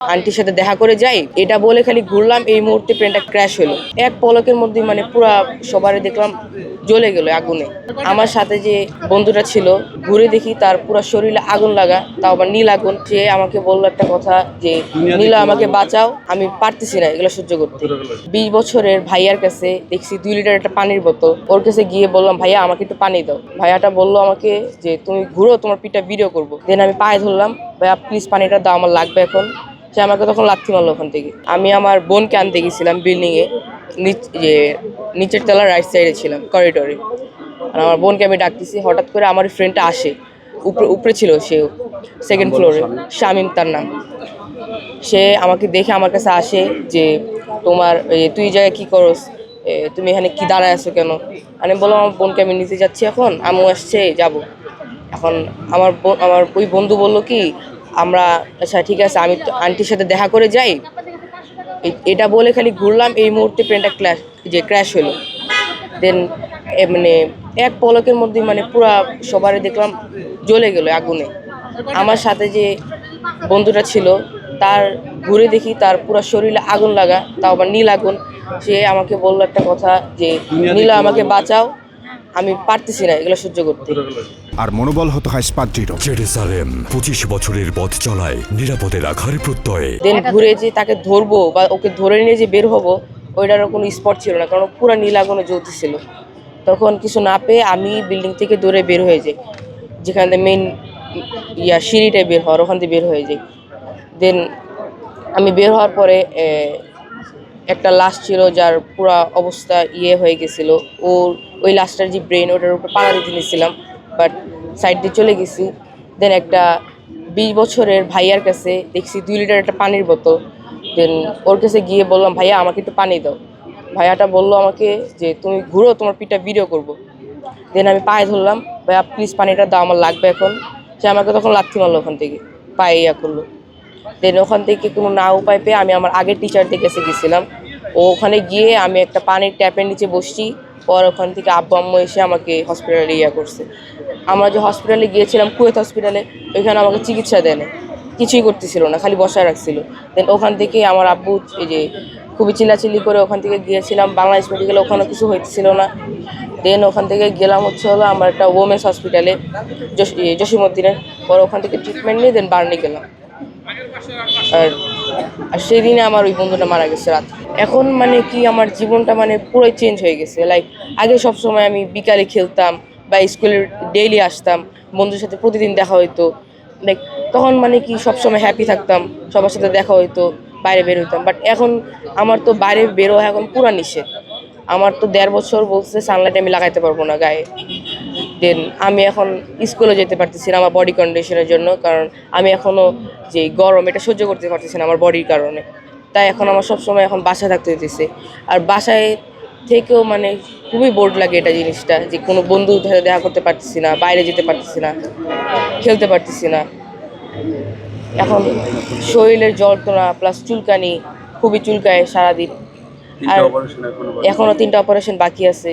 আন্টির সাথে দেখা করে যাই এটা বলে খালি ঘুরলাম, এই মুহূর্তে ট্রেনটা ক্র্যাশ হলো। এক পলকের মধ্যে মানে পুরা সবারই দেখলাম জ্বলে গেল আগুনে। আমার সাথে যে বন্ধুটা ছিল, ঘুরে দেখি তার পুরো শরীরে আগুন লাগা, তাও আবার নীল আগুন। সে আমাকে বললো একটা কথা যে, নীলা আমাকে বাঁচাও, আমি পারতেছি না এগুলো সহ্য করতে। 20 বছরের ভাইয়ার কাছে দেখছি 2 লিটার একটা পানির বোতল, ওর কাছে গিয়ে বললাম ভাইয়া আমাকে একটু পানি দাও। ভাইয়াটা বললো আমাকে যে তুমি ঘুরো, তোমার পিঠটা ভিডিও করবো। দেন আমি পায়ে ধরলাম, ভাইয়া প্লিজ পানিটা দাও, আমার লাগবে এখন। সে আমাকে তখন লাথি মারলো ওখান থেকে। আমি আমার বোনকে আনতে গেছিলাম বিল্ডিং এ, নিচের তলার রাইট সাইডে ছিলাম করিডোরে। আর আমার বোনকে আমি ডাকতেছি, হঠাৎ করে আমার ফ্রেন্ডটা আসে, উপরে ছিল সেও, সেকেন্ড ফ্লোরে, শামিম তার নাম। সে আমাকে দেখে আমার কাছে আসে যে তোমার তুই এই জায়গায় কী করস, তুমি এখানে কি দাঁড়ায় আছো কেন? আমি বললাম আমার বোনকে আমি নিতে যাচ্ছি, এখন আম্মু আসছে যাব। এখন আমার ওই বন্ধু বললো কি, আমরা আচ্ছা ঠিক আছে আমি তো আন্টির সাথে দেখা করে যাই, এটা বলে খালি ঘুরলাম, এই মুহূর্তে ট্রেনটা ক্র্যাশ হলো। দেন মানে এক পলকের মধ্যে মানে পুরা সবারই দেখলাম জ্বলে গেল আগুনে। আমার সাথে যে বন্ধুটা ছিল, তার ঘুরে দেখি তার পুরো শরীরে আগুন লাগা, তাও আবার নীল আগুন। সে আমাকে বললো একটা কথা যে, নীলা আমাকে বাঁচাও, আমি পারতেছি না এগুলো সহ্য করতে। আর মনোবল হতে হয় স্পার্জিরো। জেরুসালেম 25 বছরের পথ চলায় নিরাপদে রাখার প্রত্যয়ে। দেন ঘুরে যে তাকে ধরবো বা ওকে ধরে নিয়ে যে বের হবো, ওইটারও কোনো স্পট ছিল না, কারণ পুরো নীল আগুনে জ্বলতেছিল। তখন কিছু না পেয়ে আমি বিল্ডিং থেকে দৌড়ে বের হয়ে যাই, যেখান থেকে মেইন সিঁড়িটায় বের হওয়ার, ওখান থেকে বের হয়ে যাই। দেন আমি বের হওয়ার পরে একটা লাশ ছিল যার পুরো অবস্থা হয়ে গেছিলো। ওই লাশটার যে ব্রেন, ওটার উপর পাড়া দিতে নিয়েছিলাম, বাট সাইড দিয়ে চলে গেছি। দেন একটা 20 বছরের ভাইয়ার কাছে দেখছি 2 লিটার একটা পানির বোতল। দেন ওর কাছে গিয়ে বললাম ভাইয়া আমাকে একটু পানি দাও। ভাইয়াটা বললো আমাকে যে তুমি ঘুরো, তোমার পিঠটা ভিডিও করবো। দেন আমি পায়ে ধরলাম, ভাইয়া প্লিজ পানিটা দাও, আমার লাগবে এখন। সে আমাকে তখন লাথি মারলো ওখান থেকে, পায়ে করলো। দেন ওখান থেকে কোনো না উপায় পেয়ে আমি আমার আগের টিচারদের কাছে গেছিলাম। ওখানে গিয়ে আমি একটা পানির ট্যাপের নিচে বসছি। পর ওখান থেকে আব্বু আম্মু এসে আমাকে হসপিটালে করছে। আমরা যে হসপিটালে গিয়েছিলাম, কুয়েত হসপিটালে, ওইখানে আমাকে চিকিৎসা দেয় না, কিছুই করতেছিল না, খালি বসায় রাখছিল। দেন ওখান থেকে আমার আব্বু এই যে খুবই চিল্লাচিল্লি করে ওখান থেকে গিয়েছিলাম বাংলাদেশ মেডিকেলে, ওখানে কিছু হইতেছিল না। দেন ওখান থেকে গেলাম হলো আমার একটা ওমেন্স হসপিটালে, জসীমউদ্দিনের। পর ওখান থেকে ট্রিটমেন্ট নিয়ে দেন বার্নি গেলাম। আর সেই দিনে আমার ওই বন্ধুটা মারা গেছে রাত। এখন মানে কি আমার জীবনটা মানে পুরোই চেঞ্জ হয়ে গেছে। লাইক আগে সবসময় আমি বিকালে খেলতাম বা স্কুলে ডেইলি আসতাম, বন্ধুদের সাথে প্রতিদিন দেখা হইতো। লাইক তখন মানে কি সবসময় হ্যাপি থাকতাম, সবার সাথে দেখা হইতো, বাইরে বের হইতাম। বাট এখন আমার তো বাইরে বের হওয়া এখন পুরা নিষেধ। আমার তো 1.5 বছর বলছে সানলাইট আমি লাগাইতে পারবো না গায়ে। দেন আমি এখন স্কুলে যেতে পারতেছি না আমার বডি কন্ডিশনের জন্য, কারণ আমি এখনও যে গরম এটা সহ্য করতে পারতেছি না আমার বডির কারণে। তাই এখন আমার সবসময় এখন বাসায় থাকতে হইতেছে। আর বাসায় থেকেও মানে খুবই বোর্ড লাগে এটা জিনিসটা, যে কোনো বন্ধুর সাথে দেখা করতে পারতেছি না, বাইরে যেতে পারতেছি না, খেলতে পারতেছি না। এখন শরীরের যন্ত্রণা প্লাস চুলকানি, খুবই চুলকায় সারাদিন। আর এখনও 3টা অপারেশন বাকি আছে।